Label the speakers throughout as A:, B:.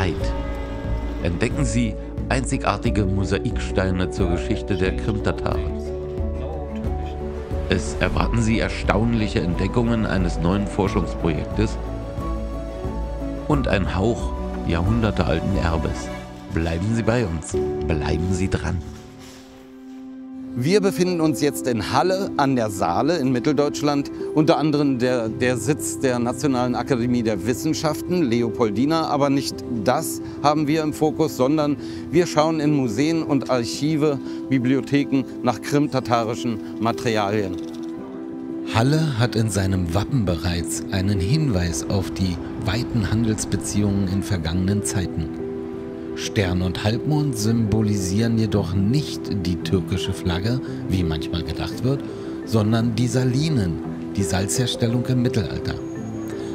A: Zeit. Entdecken Sie einzigartige Mosaiksteine zur Geschichte der Krimtataren. Es erwarten Sie erstaunliche Entdeckungen eines neuen Forschungsprojektes und ein Hauch jahrhundertealten Erbes. Bleiben Sie bei uns, bleiben Sie dran.
B: Wir befinden uns jetzt in Halle an der Saale in Mitteldeutschland, unter anderem der Sitz der Nationalen Akademie der Wissenschaften, Leopoldina. Aber nicht das haben wir im Fokus, sondern wir schauen in Museen und Archive, Bibliotheken nach krimtatarischen Materialien.
C: Halle hat in seinem Wappen bereits einen Hinweis auf die weiten Handelsbeziehungen in vergangenen Zeiten. Stern und Halbmond symbolisieren jedoch nicht die türkische Flagge, wie manchmal gedacht wird, sondern die Salinen, die Salzherstellung im Mittelalter.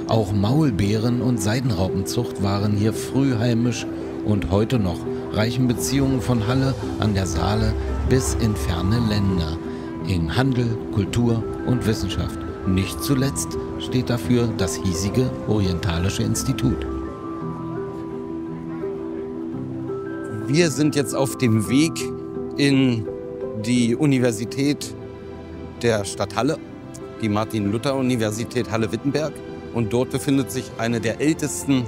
C: Auch Maulbeeren und Seidenraupenzucht waren hier früh heimisch und heute noch reichen Beziehungen von Halle an der Saale bis in ferne Länder, in Handel, Kultur und Wissenschaft. Nicht zuletzt steht dafür das hiesige Orientalische Institut.
B: Wir sind jetzt auf dem Weg in die Universität der Stadt Halle, die Martin-Luther-Universität Halle-Wittenberg. Und dort befindet sich eine der ältesten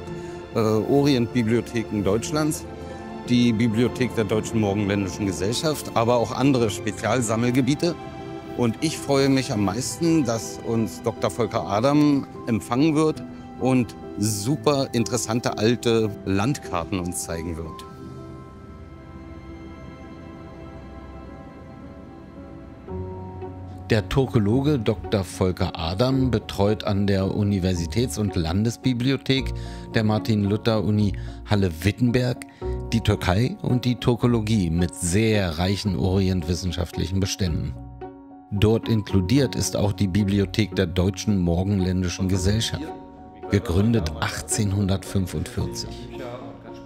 B: Orientbibliotheken Deutschlands, die Bibliothek der Deutschen Morgenländischen Gesellschaft, aber auch andere Spezialsammelgebiete. Und ich freue mich am meisten, dass uns Dr. Volker Adam empfangen wird und super interessante alte Landkarten uns zeigen wird.
C: Der Turkologe Dr. Volker Adam betreut an der Universitäts- und Landesbibliothek der Martin-Luther-Uni Halle-Wittenberg die Türkei und die Turkologie mit sehr reichen orientwissenschaftlichen Beständen. Dort inkludiert ist auch die Bibliothek der Deutschen Morgenländischen Gesellschaft, gegründet 1845.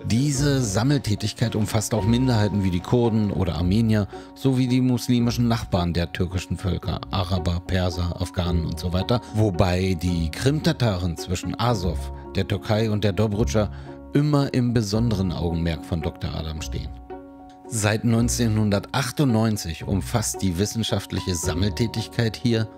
C: Diese Sammeltätigkeit umfasst auch Minderheiten wie die Kurden oder Armenier sowie die muslimischen Nachbarn der türkischen Völker, Araber, Perser, Afghanen und so weiter, wobei die Krimtataren zwischen Azov, der Türkei und der Dobrudscha immer im besonderen Augenmerk von Dr. Adam stehen. Seit 1998 umfasst die wissenschaftliche Sammeltätigkeit hier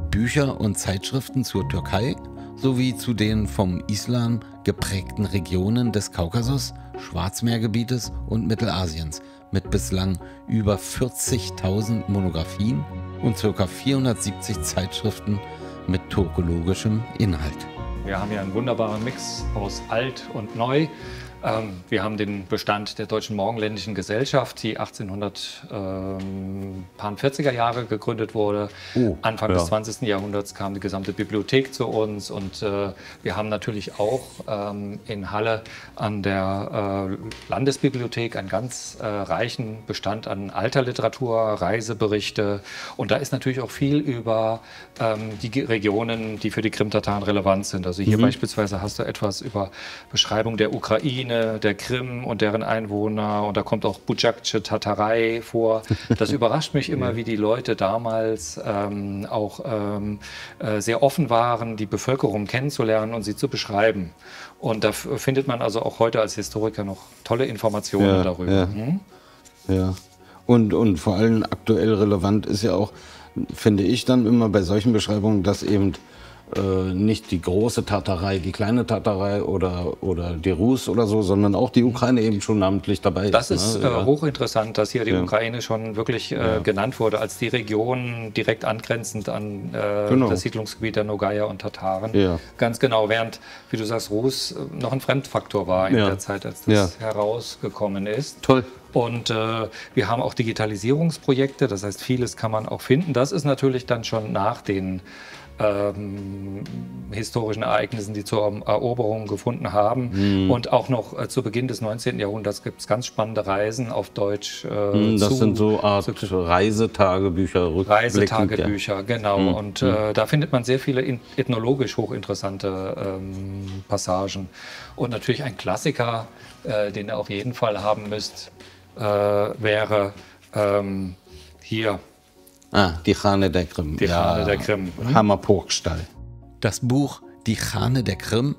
C: Bücher und Zeitschriften zur Türkei sowie zu den vom Islam geprägten Regionen des Kaukasus, Schwarzmeergebietes und Mittelasiens mit bislang über 40.000 Monographien und ca. 470 Zeitschriften mit turkologischem Inhalt.
D: Wir haben hier einen wunderbaren Mix aus alt und neu. Wir haben den Bestand der Deutschen Morgenländischen Gesellschaft, die 1840er Jahre gegründet wurde. Anfang des 20. Jahrhunderts kam die gesamte Bibliothek zu uns und wir haben natürlich auch in Halle an der Landesbibliothek einen ganz reichen Bestand an alter Literatur, Reiseberichte und da ist natürlich auch viel über die Regionen, die für die Krimtataren relevant sind. Also hier beispielsweise hast du etwas über Beschreibung der Ukraine, der Krim und deren Einwohner und da kommt auch Bucaksche Tatarei vor. Das überrascht mich immer, wie die Leute damals sehr offen waren, die Bevölkerung kennenzulernen und sie zu beschreiben. Und da findet man also auch heute als Historiker noch tolle Informationen darüber.
B: Ja. Und vor allem aktuell relevant ist ja auch, finde ich dann immer bei solchen Beschreibungen, dass eben nicht die große Tatarei, die kleine Tatarei oder die Rus oder so, sondern auch die Ukraine eben schon namentlich dabei ist.
D: Das ist hochinteressant, dass hier die Ukraine schon wirklich genannt wurde als die Region direkt angrenzend an das Siedlungsgebiet der Nogaia und Tataren. Ganz genau, während, wie du sagst, Rus noch ein Fremdfaktor war in der Zeit, als das herausgekommen ist.
B: Toll.
D: Und wir haben auch Digitalisierungsprojekte, das heißt, vieles kann man auch finden. Das ist natürlich dann schon nach den historischen Ereignissen, die zur Eroberung gefunden haben. Und auch noch zu Beginn des 19. Jahrhunderts gibt es ganz spannende Reisen auf Deutsch.
B: Das sind so Art Reisetagebücher,
D: Reisetagebücher, genau. Und da findet man sehr viele ethnologisch hochinteressante Passagen. Und natürlich ein Klassiker, den ihr auf jeden Fall haben müsst, wäre hier.
B: Die Chane der Krim.
D: Die Chane der Krim.
B: Hammerpurgstall.
C: Das Buch Die Chane der Krim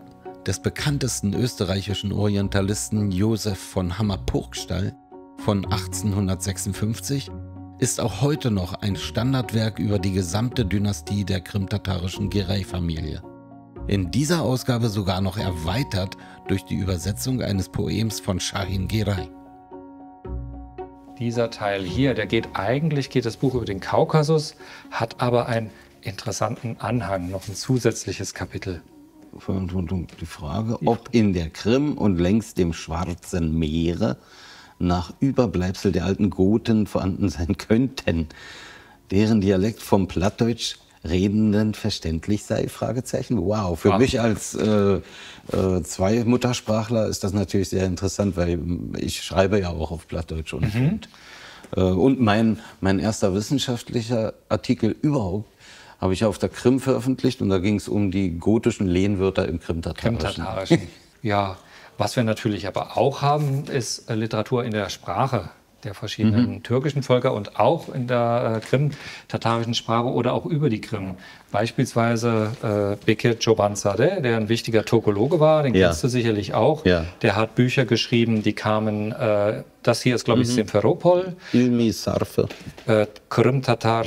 C: des bekanntesten österreichischen Orientalisten Josef von Hammer-Purgstall von 1856 ist auch heute noch ein Standardwerk über die gesamte Dynastie der krimtatarischen Giray-Familie. In dieser Ausgabe sogar noch erweitert durch die Übersetzung eines Poems von Shahin Giray.
D: Dieser Teil hier, geht das Buch über den Kaukasus, hat aber einen interessanten Anhang, noch ein zusätzliches Kapitel.
B: Die Frage, ob in der Krim und längs dem Schwarzen Meere nach Überbleibsel der alten Goten vorhanden sein könnten, deren Dialekt vom Plattdeutsch Redenden verständlich sei? Fragezeichen. Wow, für mich als Zwei-Muttersprachler ist das natürlich sehr interessant, weil ich schreibe ja auch auf Plattdeutsch und mein erster wissenschaftlicher Artikel überhaupt habe ich auf der Krim veröffentlicht und da ging es um die gotischen Lehnwörter im Krimtatarischen.
D: Ja, was wir natürlich aber auch haben, ist Literatur in der Sprache der verschiedenen türkischen Völker und auch in der krim-tatarischen Sprache oder auch über die Krim. Beispielsweise Bekir Çobanzadeh, der ein wichtiger Turkologe war, den kennst du sicherlich auch. Ja. Der hat Bücher geschrieben, die kamen, das hier ist glaube ich Simferopol.
B: Ilmi Sarfe.
D: Krim-Tatar,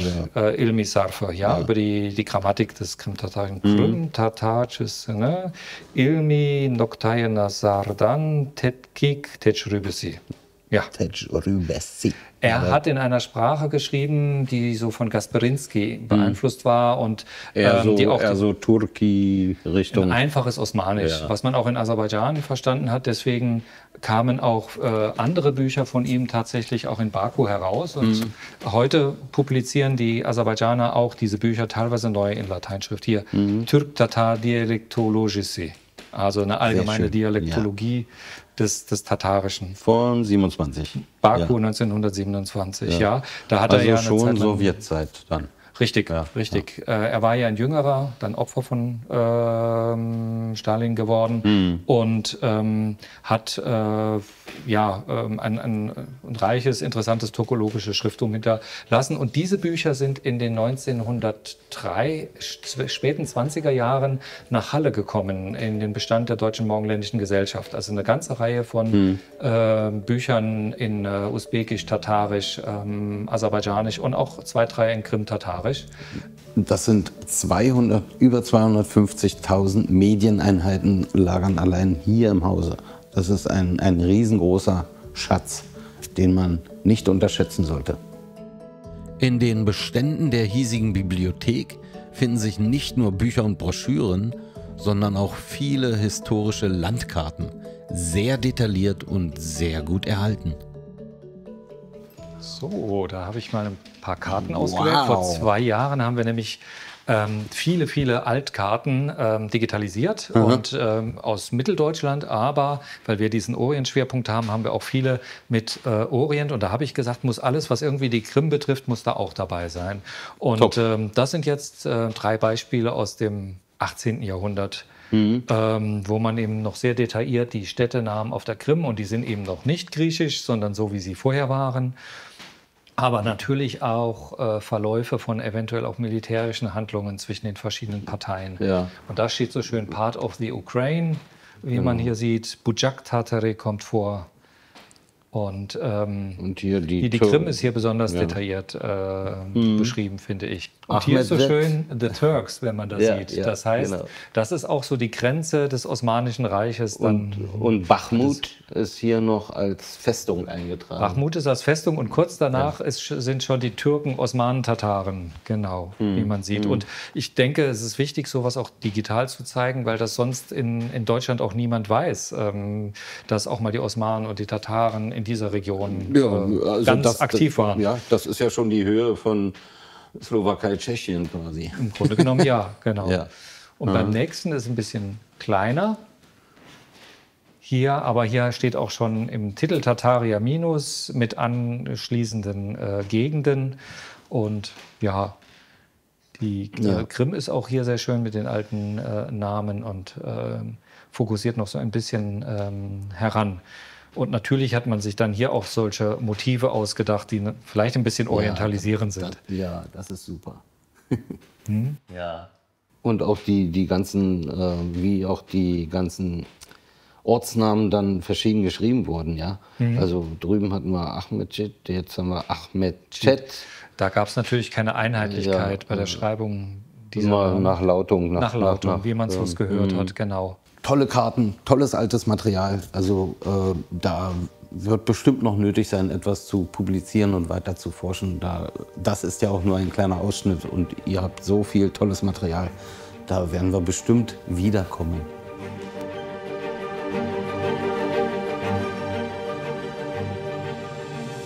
D: Ilmi Sarfe, über die Grammatik des Krim-Tatarischen. Krim-Tatarches, ne? Ilmi Noktayena Sardan Tetkik Tecrübesi. Ja. Er hat in einer Sprache geschrieben, die so von Gasperinski beeinflusst war und
B: die auch so Turki-Richtung.
D: Ein einfaches Osmanisch, was man auch in Aserbaidschan verstanden hat. Deswegen kamen auch andere Bücher von ihm tatsächlich auch in Baku heraus. Und heute publizieren die Aserbaidschaner auch diese Bücher teilweise neu in Lateinschrift. Hier, Türk-Tatar Dialektologisi, also eine allgemeine Dialektologie des Tatarischen.
B: Von 27.
D: Baku 1927, Da hat
B: also
D: er ja eine
B: schon
D: Zeit lang,
B: Sowjetzeit dann.
D: Richtig. Er war ja ein Jüngerer, dann Opfer von Stalin geworden und hat ein reiches, interessantes turkologisches Schrifttum hinterlassen. Und diese Bücher sind in den 1903, späten 20er Jahren nach Halle gekommen, in den Bestand der Deutschen Morgenländischen Gesellschaft. Also eine ganze Reihe von Büchern in Usbekisch, Tatarisch, Aserbaidschanisch und auch 2, 3 in Krim-Tatarisch.
B: Das sind über 250.000 Medieneinheiten lagern allein hier im Hause. Das ist ein riesengroßer Schatz, den man nicht unterschätzen sollte.
C: In den Beständen der hiesigen Bibliothek finden sich nicht nur Bücher und Broschüren, sondern auch viele historische Landkarten, sehr detailliert und sehr gut erhalten.
D: So, da habe ich mal ein paar Karten ausgewählt. Vor 2 Jahren haben wir nämlich viele Altkarten digitalisiert und aus Mitteldeutschland. Aber weil wir diesen Orient-Schwerpunkt haben, haben wir auch viele mit Orient. Und da habe ich gesagt, muss alles, was irgendwie die Krim betrifft, muss da auch dabei sein. Und das sind jetzt 3 Beispiele aus dem 18. Jahrhundert. Wo man eben noch sehr detailliert die Städtenamen auf der Krim, und die sind eben noch nicht griechisch, sondern so, wie sie vorher waren. Aber natürlich auch Verläufe von eventuell auch militärischen Handlungen zwischen den verschiedenen Parteien. Ja. Und da steht so schön Part of the Ukraine, wie man hier sieht. Bujak Tatari kommt vor. Und hier die Krim ist hier besonders detailliert beschrieben, finde ich. Und
B: Ahmed
D: hier ist so schön The Turks, wenn man das sieht. Das heißt, das ist auch so die Grenze des Osmanischen Reiches.
B: Und Bachmut ist hier noch als Festung eingetragen.
D: Bachmut ist als Festung und kurz danach sind schon die Türken Osmanen-Tataren, genau, wie man sieht. Und ich denke, es ist wichtig, sowas auch digital zu zeigen, weil das sonst in Deutschland auch niemand weiß, dass auch mal die Osmanen und die Tataren in dieser Region ganz aktiv waren.
B: Ja, das ist ja schon die Höhe von Slowakei, Tschechien quasi.
D: Im Grunde genommen ja, genau. Ja. Und beim nächsten ist es ein bisschen kleiner. Aber hier steht auch schon im Titel Tataria Minus mit anschließenden Gegenden. Und ja, die Krim ist auch hier sehr schön mit den alten Namen und fokussiert noch so ein bisschen heran. Und natürlich hat man sich dann hier auch solche Motive ausgedacht, die vielleicht ein bisschen orientalisierend sind.
B: Ja, das ist super.
D: Ja.
C: Und auch die ganzen, wie auch die ganzen Ortsnamen dann verschieden geschrieben wurden, ja. Also drüben hatten wir Ahmedcet, jetzt haben wir Ahmedcet.
D: Da gab es natürlich keine Einheitlichkeit bei der Schreibung dieser
C: nach Lautung.
D: Nach Lautung, wie man es uns gehört hat, genau.
C: Tolle Karten, tolles altes Material. Also da wird bestimmt noch nötig sein, etwas zu publizieren und weiter zu forschen. Das ist ja auch nur ein kleiner Ausschnitt und ihr habt so viel tolles Material. Da werden wir bestimmt wiederkommen.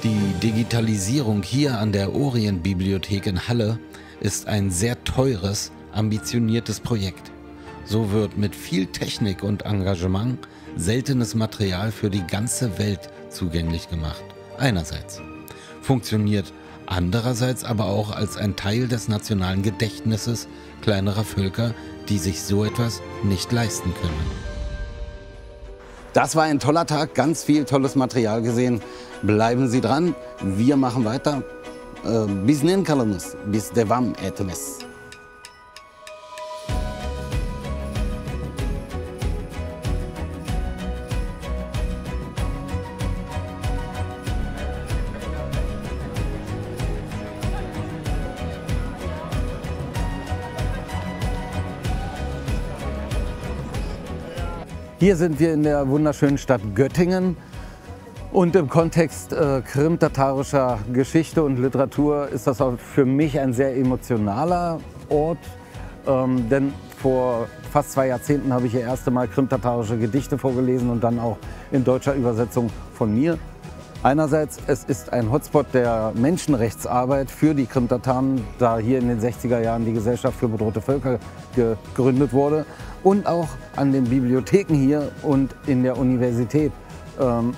C: Die Digitalisierung hier an der Orientbibliothek in Halle ist ein sehr teures, ambitioniertes Projekt. So wird mit viel Technik und Engagement seltenes Material für die ganze Welt zugänglich gemacht. Einerseits. Funktioniert andererseits aber auch als ein Teil des nationalen Gedächtnisses kleinerer Völker, die sich so etwas nicht leisten können. Das war ein toller Tag, ganz viel tolles Material gesehen. Bleiben Sie dran, wir machen weiter. Bis Nenkalamos, bis Devam Etmes.
B: Hier sind wir in der wunderschönen Stadt Göttingen und im Kontext krimtatarischer Geschichte und Literatur ist das auch für mich ein sehr emotionaler Ort, denn vor fast 2 Jahrzehnten habe ich hier erste Mal krimtatarische Gedichte vorgelesen und dann auch in deutscher Übersetzung von mir. Einerseits, es ist ein Hotspot der Menschenrechtsarbeit für die Krimtataren, da hier in den 60er Jahren die Gesellschaft für bedrohte Völker gegründet wurde. Und auch an den Bibliotheken hier und in der Universität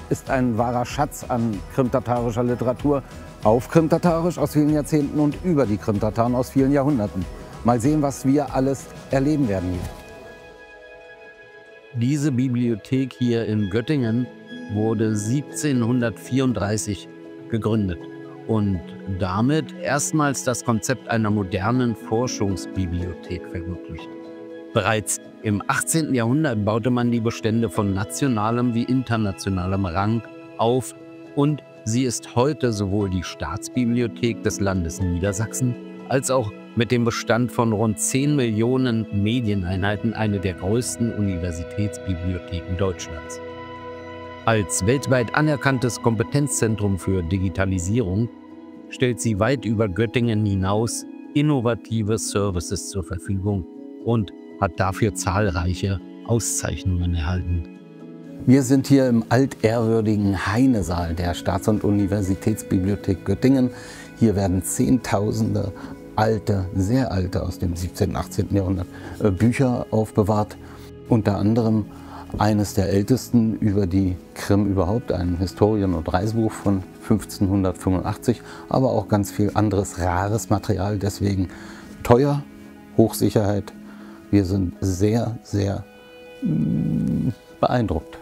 B: ist ein wahrer Schatz an krimtatarischer Literatur auf Krimtatarisch aus vielen Jahrzehnten und über die Krimtataren aus vielen Jahrhunderten. Mal sehen, was wir alles erleben werden hier.
A: Diese Bibliothek hier in Göttingen wurde 1734 gegründet und damit erstmals das Konzept einer modernen Forschungsbibliothek verwirklicht. Bereits im 18. Jahrhundert baute man die Bestände von nationalem wie internationalem Rang auf und sie ist heute sowohl die Staatsbibliothek des Landes Niedersachsen als auch mit dem Bestand von rund 10 Millionen Medieneinheiten eine der größten Universitätsbibliotheken Deutschlands. Als weltweit anerkanntes Kompetenzzentrum für Digitalisierung stellt sie weit über Göttingen hinaus innovative Services zur Verfügung und hat dafür zahlreiche Auszeichnungen erhalten.
C: Wir sind hier im altehrwürdigen Heinesaal der Staats- und Universitätsbibliothek Göttingen. Hier werden Zehntausende alte, sehr alte aus dem 17. und 18. Jahrhundert Bücher aufbewahrt. Unter anderem eines der ältesten über die Krim überhaupt, ein Historien- und Reisebuch von 1585, aber auch ganz viel anderes rares Material, deswegen teuer, Hochsicherheit. Wir sind sehr, sehr beeindruckt.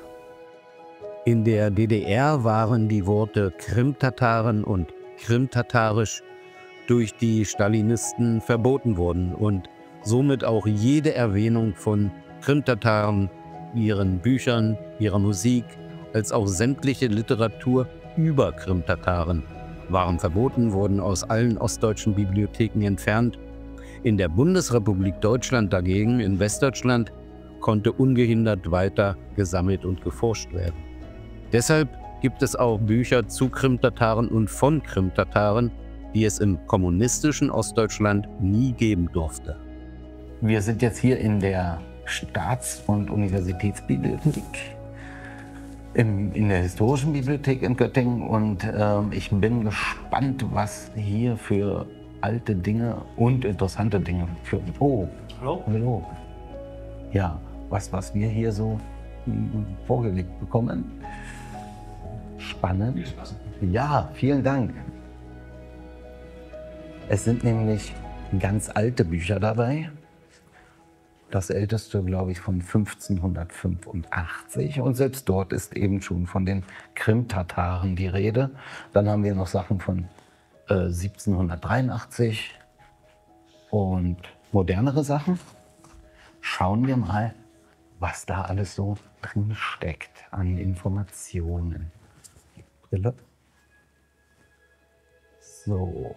A: In der DDR waren die Worte Krimtataren und Krimtatarisch durch die Stalinisten verboten worden und somit auch jede Erwähnung von Krimtataren, ihren Büchern, ihrer Musik, als auch sämtliche Literatur über Krimtataren waren verboten, wurden aus allen ostdeutschen Bibliotheken entfernt. In der Bundesrepublik Deutschland dagegen, in Westdeutschland, konnte ungehindert weiter gesammelt und geforscht werden. Deshalb gibt es auch Bücher zu Krimtataren und von Krimtataren, die es im kommunistischen Ostdeutschland nie geben durfte.
C: Wir sind jetzt hier in der Staats- und Universitätsbibliothek, in der historischen Bibliothek in Göttingen und ich bin gespannt, was hier für alte Dinge und interessante Dinge für... Oh, hallo? Hallo. Ja, was wir hier so vorgelegt bekommen. Spannend. Ja, vielen Dank. Es sind nämlich ganz alte Bücher dabei. Das älteste, glaube ich, von 1585. Und selbst dort ist eben schon von den Krimtataren die Rede. Dann haben wir noch Sachen von 1783 und modernere Sachen. schauen wir mal, was da alles so drin steckt an Informationen. Brille. So.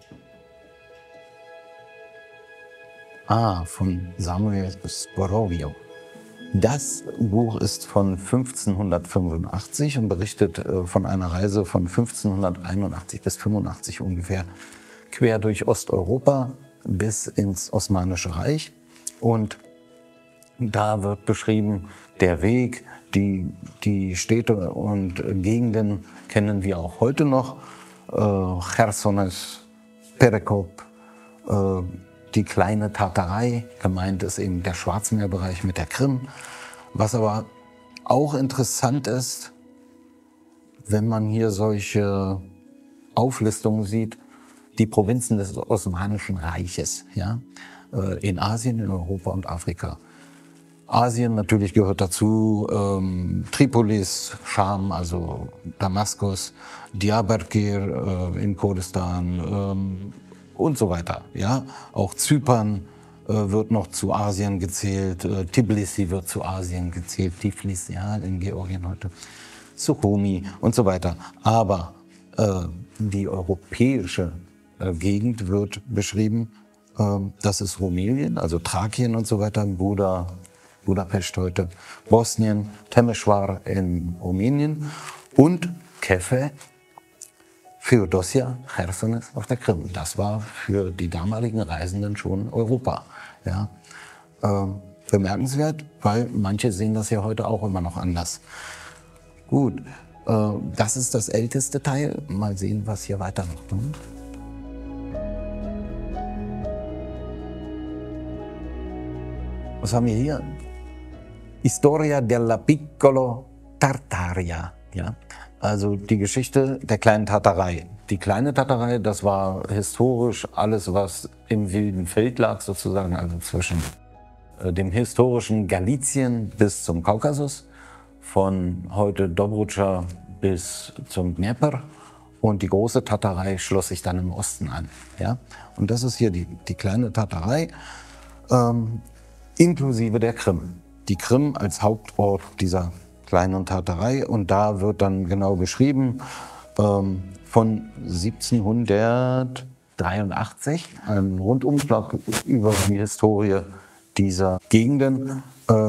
C: Von Samuel Sporovio. Das Buch ist von 1585 und berichtet von einer Reise von 1581 bis 85 ungefähr quer durch Osteuropa bis ins Osmanische Reich. Und da wird beschrieben der Weg, die Städte und Gegenden kennen wir auch heute noch. Chersones, Perekop, die kleine Tatarei, gemeint ist eben der Schwarzmeerbereich mit der Krim. Was aber auch interessant ist, wenn man hier solche Auflistungen sieht, die Provinzen des Osmanischen Reiches, ja, in Asien, in Europa und Afrika. Asien natürlich gehört dazu, Tripolis, Scham, also Damaskus, Diyarbakir in Kurdistan und so weiter. Ja? Auch Zypern wird noch zu Asien gezählt, Tbilisi wird zu Asien gezählt, Tiflis, ja, in Georgien heute, Sukhumi und so weiter. Aber die europäische Gegend wird beschrieben, das ist Rumelien, also Thrakien und so weiter, Budapest heute, Bosnien, Temešwar in Rumänien und Kefe, Feodosia, Chersones auf der Krim. Das war für die damaligen Reisenden schon Europa. Ja. Bemerkenswert, weil manche sehen das ja heute auch immer noch anders. Gut, das ist das älteste Teil. Mal sehen, was hier weiter noch kommt. Was haben wir hier? Historia della Piccolo Tartaria. Ja? Also die Geschichte der kleinen Tatarei. Die kleine Tatarei, das war historisch alles, was im wilden Feld lag sozusagen, also zwischen dem historischen Galizien bis zum Kaukasus, von heute Dobrudscha bis zum Dnepr. Und die große Tatarei schloss sich dann im Osten an. Ja? Und das ist hier die kleine Tatarei, inklusive der Krim. Die Krim als Hauptort dieser kleinen Tatarei. Und da wird dann genau beschrieben, von 1783, ein Rundumschlag über die Historie dieser Gegenden,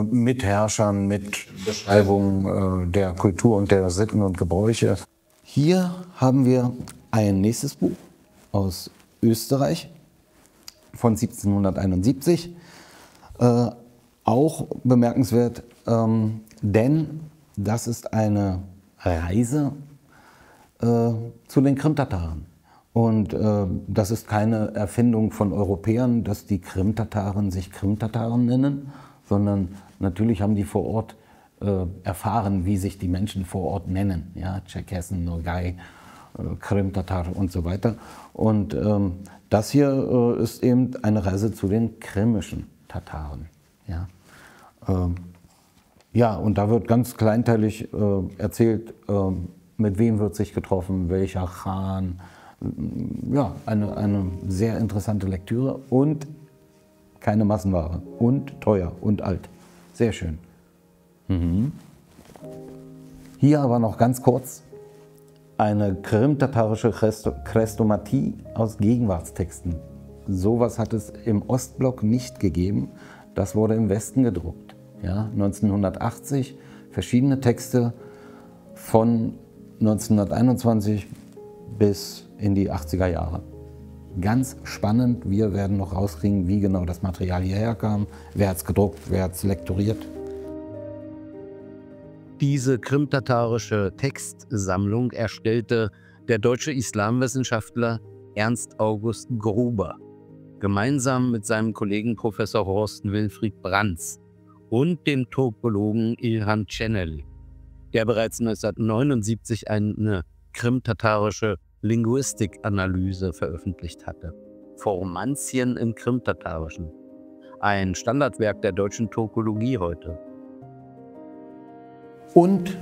C: mit Herrschern, mit Beschreibungen der Kultur und der Sitten und Gebräuche. Hier haben wir ein nächstes Buch aus Österreich von 1771. Auch bemerkenswert, denn das ist eine Reise zu den Krimtataren. Und das ist keine Erfindung von Europäern, dass die Krimtataren sich Krimtataren nennen, sondern natürlich haben die vor Ort erfahren, wie sich die Menschen vor Ort nennen. Ja, Tscherkessen, Nogai, Krimtatar und so weiter. Und das hier ist eben eine Reise zu den krimischen Tataren. Ja. Ja, und da wird ganz kleinteilig erzählt, mit wem wird sich getroffen, welcher Khan. Ja, eine sehr interessante Lektüre und keine Massenware und teuer und alt. Sehr schön. Hier aber noch ganz kurz eine krimtatarische Chrestomatie aus Gegenwartstexten. Sowas hat es im Ostblock nicht gegeben. Das wurde im Westen gedruckt. Ja, 1980 verschiedene Texte von 1921 bis in die 80er Jahre. Ganz spannend. Wir werden noch rauskriegen, wie genau das Material hierher kam, wer hat es gedruckt, wer hat es lektoriert.
A: Diese krimtatarische Textsammlung erstellte der deutsche Islamwissenschaftler Ernst August Gruber gemeinsam mit seinem Kollegen Professor Horst Wilfried Branz und dem Turkologen Ilhan Ceneli, der bereits 1979 eine krimtatarische Linguistikanalyse veröffentlicht hatte. Formantien im Krimtatarischen, ein Standardwerk der deutschen Turkologie heute.
C: Und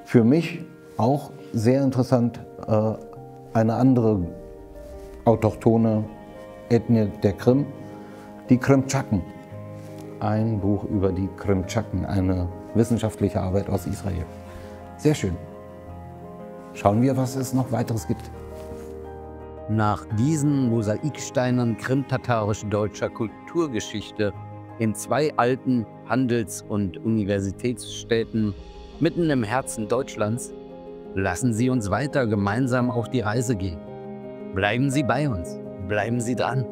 C: für mich auch sehr interessant, eine andere autochthone Ethnie der Krim, die Krimtschaken. ein Buch über die Krimtschaken, eine wissenschaftliche Arbeit aus Israel. Sehr schön. Schauen wir, was es noch weiteres gibt.
A: Nach diesen Mosaiksteinen krimtatarisch-deutscher Kulturgeschichte in 2 alten Handels- und Universitätsstädten mitten im Herzen Deutschlands, lassen Sie uns weiter gemeinsam auf die Reise gehen. Bleiben Sie bei uns, bleiben Sie dran.